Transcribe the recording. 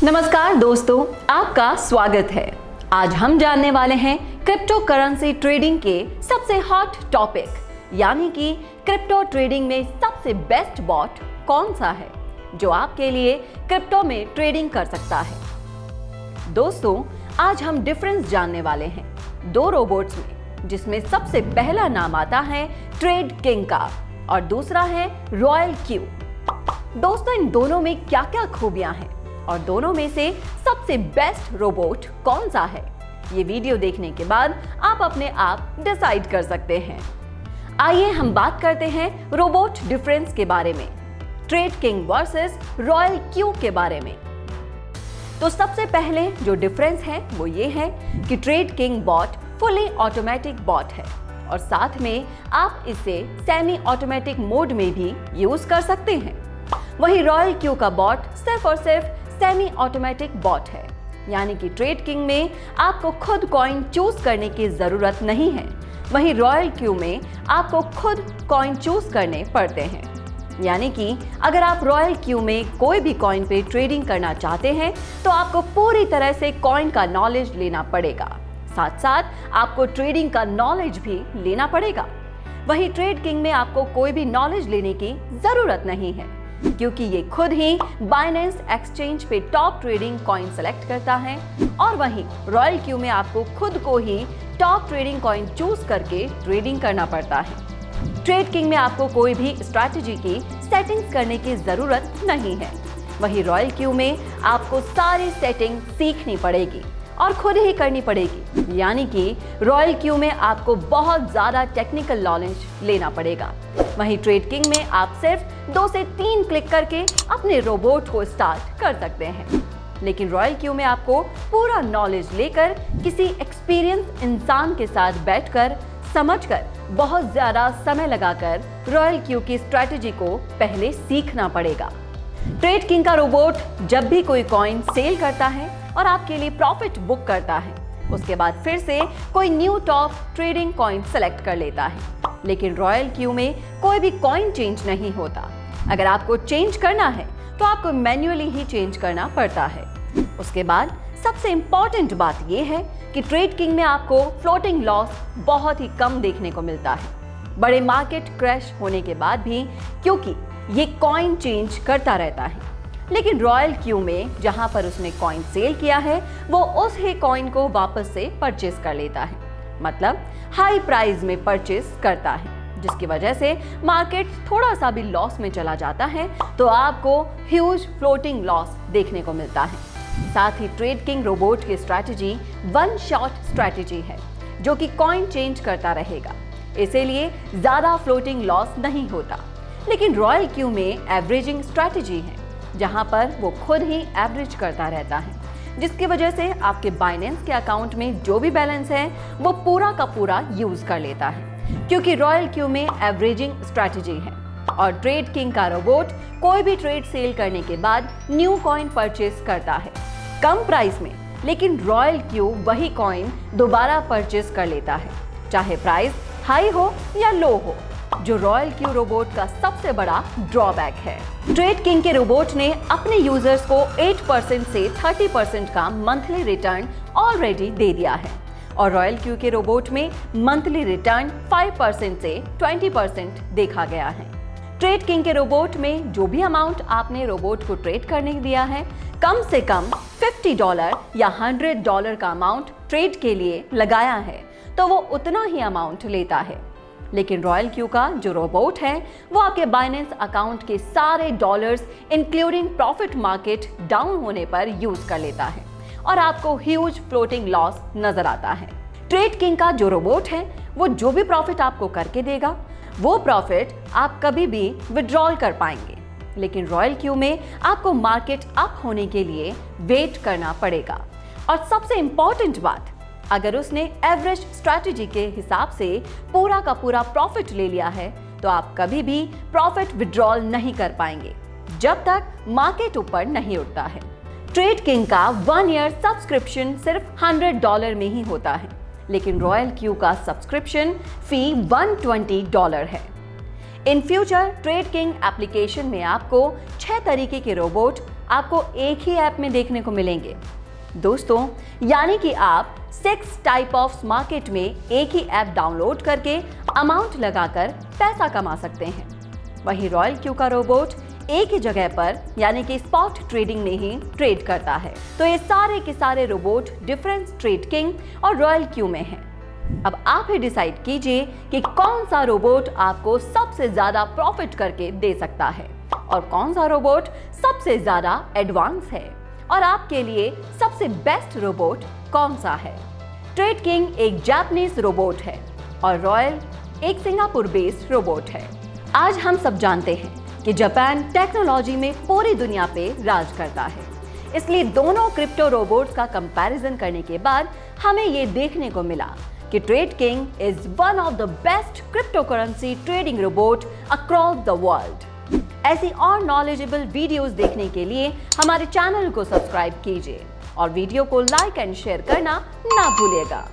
नमस्कार दोस्तों, आपका स्वागत है। आज हम जानने वाले हैं क्रिप्टो करेंसी ट्रेडिंग के सबसे हॉट टॉपिक, यानी कि क्रिप्टो ट्रेडिंग में सबसे बेस्ट बॉट कौन सा है जो आपके लिए क्रिप्टो में ट्रेडिंग कर सकता है। दोस्तों, आज हम डिफरेंस जानने वाले हैं दो रोबोट्स में, जिसमें सबसे पहला नाम आता है ट्रेड किंग का और दूसरा है रॉयल क्यू। दोस्तों, इन दोनों में क्या क्या खूबियां हैं और दोनों में से सबसे बेस्ट रोबोट कौन सा है, ये वीडियो देखने के बाद आप अपने आप डिसाइड कर सकते हैं। आइए हम बात करते हैं रोबोट डिफरेंस के बारे में, trade king versus royal Q के बारे में। तो सबसे पहले जो डिफरेंस है वो ये है कि trading bot fully automatic bot है और साथ में आप इसे सेमी ऑटोमेटिक मोड में भी यूज कर सकते हैं। वहीं रॉयल क्यू का बॉट सिर्फ और सिर्फ सेमी ऑटोमेटिक बॉट है, यानी कि ट्रेड किंग में आपको खुद कॉइन चूज करने की जरूरत नहीं है, वहीं रॉयल क्यू में आपको खुद कॉइन चूज करने पड़ते हैं। यानी कि अगर आप रॉयल क्यू में कोई भी कॉइन पे ट्रेडिंग करना चाहते हैं तो आपको पूरी तरह से कॉइन का नॉलेज लेना पड़ेगा, साथ साथ आपको ट्रेडिंग का नॉलेज भी लेना पड़ेगा। वहीं ट्रेड किंग में आपको कोई भी नॉलेज लेने की जरूरत नहीं है, क्योंकि ये खुद ही बाइनेंस एक्सचेंज पे टॉप ट्रेडिंग कॉइन सेलेक्ट करता है और वहीं रॉयल क्यू में आपको खुद को ही टॉप ट्रेडिंग कॉइन चूज करके ट्रेडिंग करना पड़ता है। ट्रेड किंग में आपको कोई भी स्ट्रैटेजी की सेटिंग्स करने की जरूरत नहीं है, वहीं रॉयल क्यू में आपको सारी सेटिंग सीखनी पड़ेगी और खुद ही करनी पड़ेगी। यानी कि रॉयल क्यू में आपको बहुत ज्यादा टेक्निकल नॉलेज लेना पड़ेगा, वहीं ट्रेड किंग में आप सिर्फ 2 से 3 क्लिक करके अपने रोबोट को स्टार्ट कर सकते हैं। लेकिन रॉयल क्यू में आपको पूरा नॉलेज लेकर किसी एक्सपीरियंस इंसान के साथ बैठकर समझकर बहुत ज्यादा समय लगाकर रॉयल क्यू की स्ट्रैटेजी को पहले सीखना पड़ेगा। ट्रेड किंग का रोबोट जब भी कोई कॉइन सेल करता है और आपके लिए प्रॉफिट बुक करता है, उसके बाद फिर से कोई new top trading coin select कर लेता है। लेकिन रॉयल क्यू में कोई भी कॉइन चेंज नहीं होता। अगर आपको चेंज करना है तो आपको मैन्युअली ही चेंज करना पड़ता है। उसके बाद सबसे इंपॉर्टेंट बात यह है कि ट्रेड किंग में आपको फ्लोटिंग लॉस बहुत ही कम देखने को मिलता है, बड़े मार्केट क्रैश होने के बाद भी, क्योंकि ये कॉइन चेंज करता रहता है। लेकिन रॉयल क्यू में जहां पर उसने कॉइन सेल किया है वो उस ही कॉइन को वापस से परचेस कर लेता है, मतलब हाई प्राइस में परचेस करता है, जिसकी वजह से मार्केट थोड़ा सा भी लॉस में चला जाता है तो आपको ह्यूज फ्लोटिंग लॉस देखने को मिलता है। साथ ही ट्रेड किंग रोबोट की स्ट्रैटेजी वन शॉट स्ट्रैटेजी है, जो कि कॉइन चेंज करता रहेगा, इसीलिए ज्यादा फ्लोटिंग लॉस नहीं होता। लेकिन रॉयल क्यू में एवरेजिंग स्ट्रैटेजी है, जहां पर वो खुद ही एवरेज करता रहता है, जिसकी वजह से आपके बाइनेंस के अकाउंट में जो भी बैलेंस है वो पूरा का पूरा यूज कर लेता है, क्योंकि रॉयल क्यू में एवरेजिंग स्ट्रैटेजी है। और ट्रेड किंग का रोबोट कोई भी ट्रेड सेल करने के बाद न्यू कॉइन परचेस करता है कम प्राइस में, लेकिन रॉयल क्यू वही कॉइन दोबारा परचेस कर लेता है, चाहे प्राइस हाई हो या लो हो, जो रॉयल क्यू रोबोट का सबसे बड़ा ड्रॉबैक है। ट्रेड किंग के रोबोट ने अपने यूजर्स को 8% से 30% का मंथली रिटर्न ऑलरेडी दे दिया है और रॉयल क्यू के रोबोट में मंथली रिटर्न 5% से 20% देखा गया है। ट्रेड किंग के रोबोट में जो भी अमाउंट आपने रोबोट को ट्रेड करने दिया है, कम से कम $50 या $100 का अमाउंट ट्रेड के लिए लगाया है तो वो उतना ही अमाउंट लेता है। लेकिन रॉयल क्यू का जो रोबोट है वो आपके बाइनेंस अकाउंट के सारे dollars including profit market down होने पर यूज कर लेता है और आपको ह्यूज फ्लोटिंग लॉस नजर आता है। ट्रेड किंग का जो रोबोट है वो जो भी प्रॉफिट आपको करके देगा वो प्रॉफिट आप कभी भी विड्रॉल कर पाएंगे, लेकिन रॉयल क्यू में आपको मार्केट अप होने के लिए वेट करना पड़ेगा। और सबसे इंपॉर्टेंट बात, अगर उसने एवरेज स्ट्रैटेजी के हिसाब से पूरा का पूरा प्रॉफिट ले लिया है तो आप कभी भी प्रॉफिट विड्रॉल नहीं कर पाएंगे जब तक मार्केट ऊपर नहीं उठता है। ट्रेड किंग का 1 ईयर सब्सक्रिप्शन सिर्फ $100 में ही होता है, लेकिन रॉयल क्यू का सब्सक्रिप्शन फी $120 है। In future trade king application में आपको 6 तरीके के रोबोट आपको एक ही ऐप में देखने को मिलेंगे। दोस्तों, यानी कि आप 6 टाइप ऑफ मार्केट में एक ही ऐप डाउनलोड करके अमाउंट लगाकर पैसा कमा सकते हैं। वहीं रॉयल क्यू का रोबोट एक ही जगह पर यानी कि स्पॉट ट्रेडिंग में ही ट्रेड करता है। तो ये सारे के सारे रोबोट डिफरेंस ट्रेड किंग और रॉयल क्यू में हैं। अब आप ही डिसाइड कीजिए कि कौन सा रोबोट आपको सबसे ज्यादा प्रॉफिट करके दे सकता है और कौन सा रोबोट सबसे ज्यादा एडवांस है और आपके लिए सबसे बेस्ट रोबोट कौन सा है। ट्रेड किंग एक जापानीज रोबोट है और रॉयल एक सिंगापुर बेस्ड रोबोट है। आज हम सब जानते हैं कि जापान टेक्नोलॉजी में पूरी दुनिया पे राज करता है, इसलिए दोनों क्रिप्टो रोबोट्स का कंपैरिजन करने के बाद हमें ये देखने को मिला कि trade king is one of the best crypto currency trading robot across the world. ऐसी और नॉलेजेबल वीडियोस देखने के लिए हमारे चैनल को सब्सक्राइब कीजिए और वीडियो को लाइक एंड शेयर करना ना भूलिएगा।